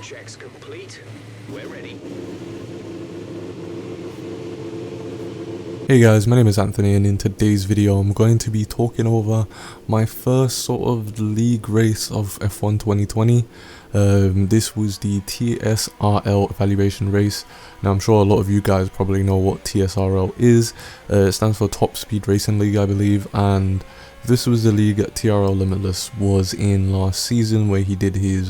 Checks complete. We're ready. Hey guys, my name is Anthony, and in today's video I'm going to be talking over my first sort of league race of F1 2020. This was the TSRL evaluation race. Now I'm sure a lot of you guys probably know what TSRL is. It stands for Top Speed Racing League, I believe, and this was the league that TRL Limitless was in last season, where he did his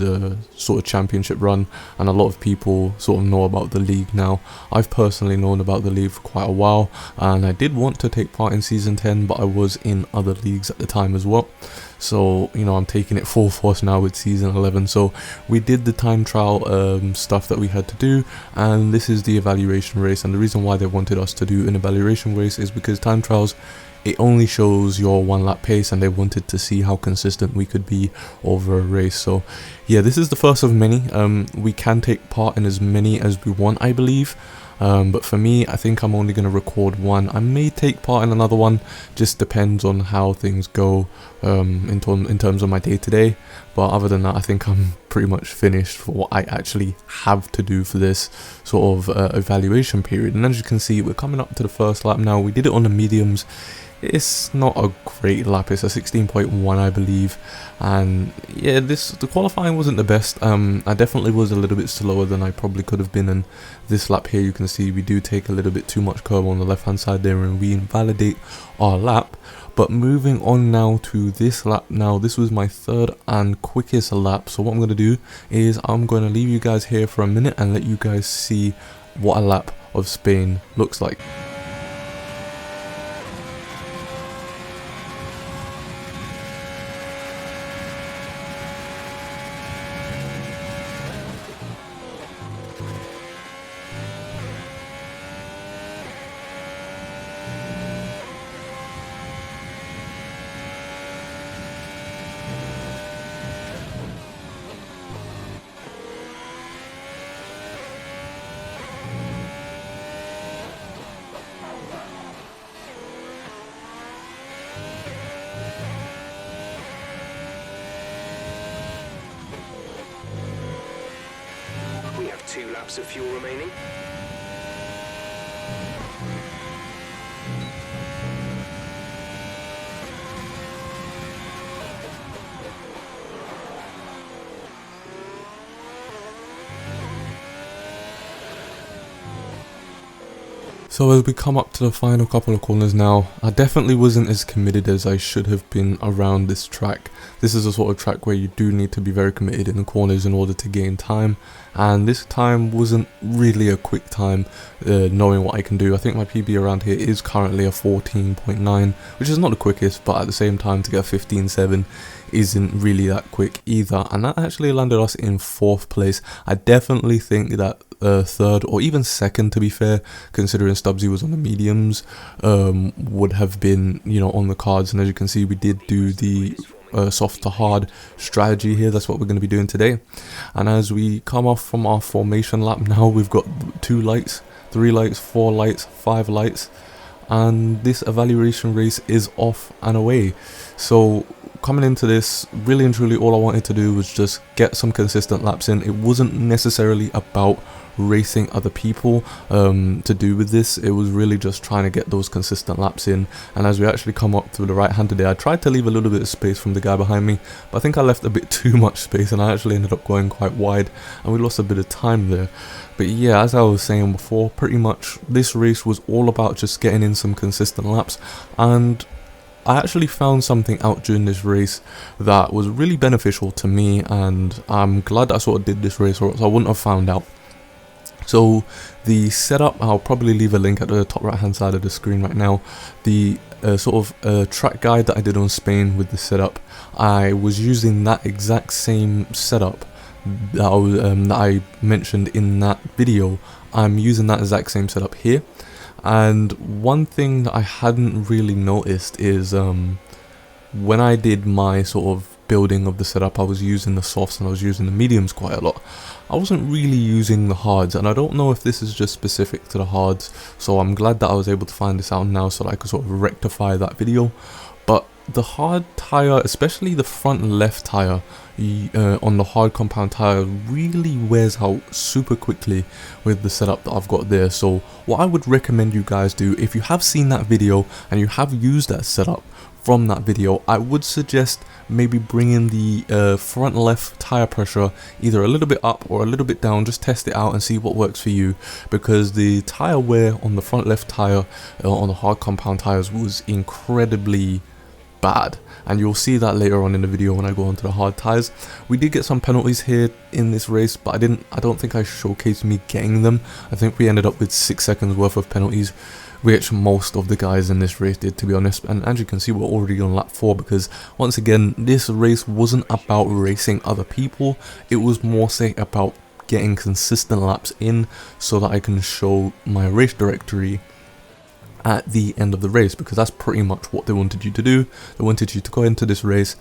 sort of championship run, and a lot of people sort of know about the league now. I've personally known about the league for quite a while, and I did want to take part in season 10, but I was in other leagues at the time as well. So, you know, I'm taking it full force now with season 11. So we did the time trial stuff that we had to do, and this is the evaluation race. And the reason why they wanted us to do an evaluation race is because time trials, it only shows your 1 lap pace, and they wanted to see how consistent we could be over a race. So yeah, this is the first of many. We can take part in as many as we want, I believe. But for me, I think I'm only going to record one. I may take part in another one, just depends on how things go in terms of my day-to-day. But other than that, I think I'm pretty much finished for what I actually have to do for this sort of evaluation period. And as you can see, we're coming up to the first lap now. We did it on the mediums. It's not a great lap, it's a 16.1 I believe, and yeah, the qualifying wasn't the best. I definitely was a little bit slower than I probably could have been, and this lap here you can see we do take a little bit too much curb on the left hand side there, and we invalidate our lap. But moving on now to this lap. Now this was my third and quickest lap, so what I'm going to do is I'm going to leave you guys here for a minute and let you guys see what a lap of Spain looks like. We have 2 laps of fuel remaining. So as we come up to the final couple of corners now, I definitely wasn't as committed as I should have been around this track. This is a sort of track where you do need to be very committed in the corners in order to gain time, and this time wasn't really a quick time, knowing what I can do. I think my PB around here is currently a 14.9, which is not the quickest, but at the same time to get a 15.7 isn't really that quick either, and that actually landed us in 4th place. I definitely think that third or even second, to be fair, considering Stubbsy was on the mediums, would have been, you know, on the cards. And as you can see, we did do the soft to hard strategy here. That's what we're going to be doing today. And as we come off from our formation lap now, we've got 2 lights, 3 lights, 4 lights, 5 lights, and this evaluation race is off and away. So coming into this, really and truly all I wanted to do was just get some consistent laps in. It wasn't necessarily about racing other people to do with this. It was really just trying to get those consistent laps in. And as we actually come up through the right hand today, I tried to leave a little bit of space from the guy behind me, but I think I left a bit too much space, and I actually ended up going quite wide, and we lost a bit of time there. But yeah, as I was saying before, pretty much this race was all about just getting in some consistent laps, and I actually found something out during this race that was really beneficial to me, and I'm glad I sort of did this race, or else I wouldn't have found out. So the setup, I'll probably leave a link at the top right hand side of the screen right now. The sort of track guide that I did on Spain with the setup, I was using that exact same setup that I mentioned in that video. I'm using that exact same setup here. And one thing that I hadn't really noticed is when I did my sort of building of the setup, I was using the softs and I was using the mediums quite a lot. I wasn't really using the hards, and I don't know if this is just specific to the hards, so I'm glad that I was able to find this out now so that I could sort of rectify that video. But the hard tire, especially the front left tire on the hard compound tire, really wears out super quickly with the setup that I've got there. So what I would recommend you guys do, if you have seen that video and you have used that setup from that video, I would suggest maybe bringing the front left tire pressure either a little bit up or a little bit down. Just test it out and see what works for you, because the tire wear on the front left tire on the hard compound tires was incredibly bad, and you'll see that later on in the video when I go onto the hard tires. We did get some penalties here in this race, but I don't think I showcased me getting them. I think we ended up with 6 seconds worth of penalties, which most of the guys in this race did, to be honest. And as you can see, we're already on lap 4, because once again, this race wasn't about racing other people. It was more say about getting consistent laps in so that I can show my race directory at the end of the race, because that's pretty much what they wanted you to do. They wanted you to go into this race,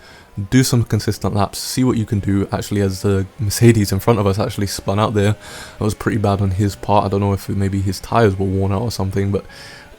do some consistent laps, see what you can do. Actually, as the Mercedes in front of us actually spun out there, that was pretty bad on his part. I don't know if maybe his tires were worn out or something, but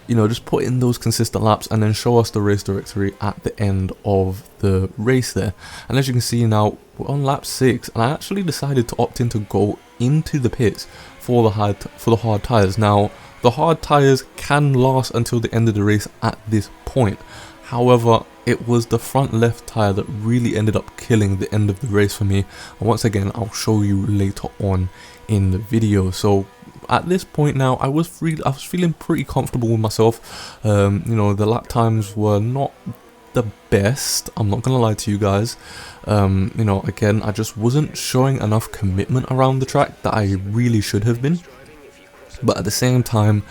you know, just put in those consistent laps and then show us the race directory at the end of the race there. And as you can see now, we're on lap 6, and I actually decided to opt in to go into the pits for the hard tires. Now, the hard tires can last until the end of the race at this point. However, it was the front left tire that really ended up killing the end of the race for me. And once again, I'll show you later on in the video. So at this point now, I was feeling pretty comfortable with myself. You know, the lap times were not the best, I'm not gonna lie to you guys. You know, again, I just wasn't showing enough commitment around the track that I really should have been. But at the same time,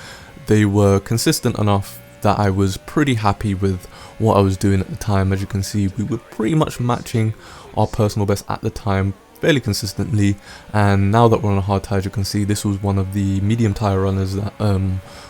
they were consistent enough that I was pretty happy with what I was doing at the time. As you can see, we were pretty much matching our personal best at the time fairly consistently. And now that we're on a hard tire, as you can see, this was one of the medium tire runners that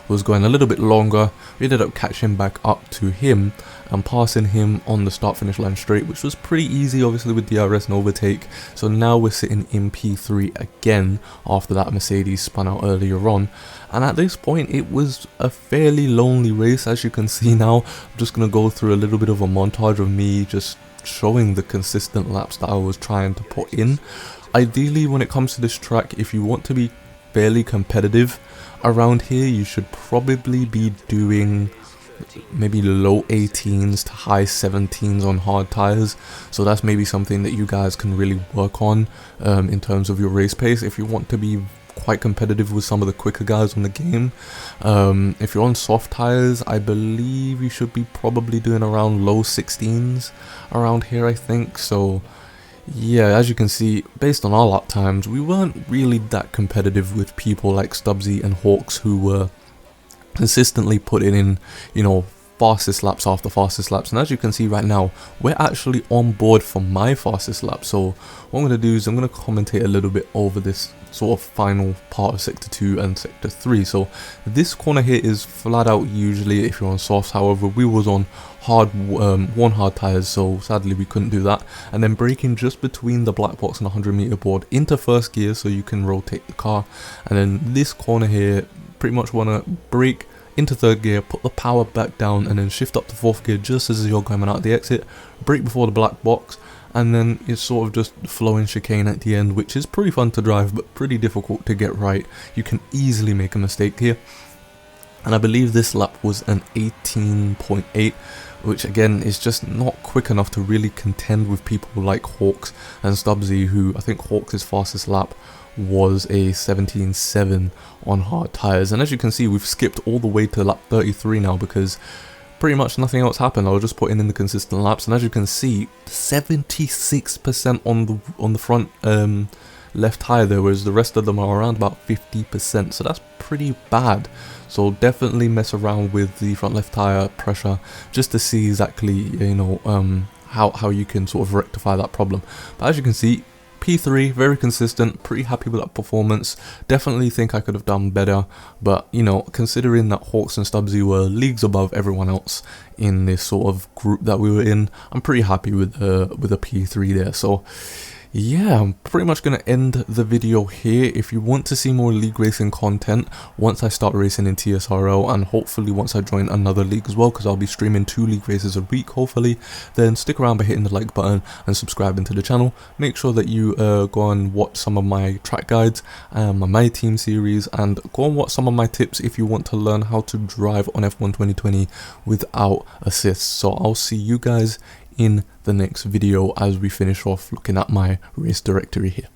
was going a little bit longer. We ended up catching back up to him and passing him on the start finish line straight, which was pretty easy, obviously, with DRS and overtake. So now we're sitting in P3 again after that Mercedes spun out earlier on. And at this point, it was a fairly lonely race. As you can see now, I'm just going to go through a little bit of a montage of me just showing the consistent laps that I was trying to put in. Ideally, when it comes to this track, if you want to be fairly competitive around here, you should probably be doing maybe low 18s to high 17s on hard tires. So that's maybe something that you guys can really work on in terms of your race pace if you want to be quite competitive with some of the quicker guys on the game. If you're on soft tires, I believe you should be probably doing around low 16s around here, I think. So yeah, as you can see, based on our lap times, we weren't really that competitive with people like Stubbsy and Hawks, who were consistently putting in, you know, fastest laps after fastest laps. And as you can see right now, we're actually on board for my fastest lap. So what I'm going to do is I'm going to commentate a little bit over this sort of final part of sector 2 and sector 3. So this corner here is flat out usually if you're on softs. However, we was on hard one hard tires, so sadly we couldn't do that. And then braking just between the black box and 100-meter board into first gear so you can rotate the car. And then this corner here, pretty much want to brake into third gear, put the power back down, and then shift up to fourth gear just as you're coming out the exit, brake before the black box, and then it's sort of just flowing chicane at the end, which is pretty fun to drive but pretty difficult to get right. You can easily make a mistake here. And I believe this lap was an 18.8, which again is just not quick enough to really contend with people like Hawks and Stubbsy, who I think Hawks' fastest lap was a 17.7 on hard tires. And as you can see, we've skipped all the way to lap 33 now because pretty much nothing else happened. I was just putting in the consistent laps, and as you can see, 76% on the front left tire there, whereas the rest of them are around about 50%. So that's pretty bad. So definitely mess around with the front left tire pressure just to see exactly, you know, how you can sort of rectify that problem. But as you can see, P3, very consistent, pretty happy with that performance. Definitely think I could have done better, but you know, considering that Hawks and Stubbsy were leagues above everyone else in this sort of group that we were in, I'm pretty happy with a P3 there. So yeah, I'm pretty much going to end the video here. If you want to see more league racing content once I start racing in TSRL, and hopefully once I join another league as well, because I'll be streaming 2 league races a week hopefully, then stick around by hitting the like button and subscribing to the channel. Make sure that you go and watch some of my track guides, my team series, and go and watch some of my tips if you want to learn how to drive on F1 2020 without assists. So I'll see you guys in the next video as we finish off looking at my race directory here.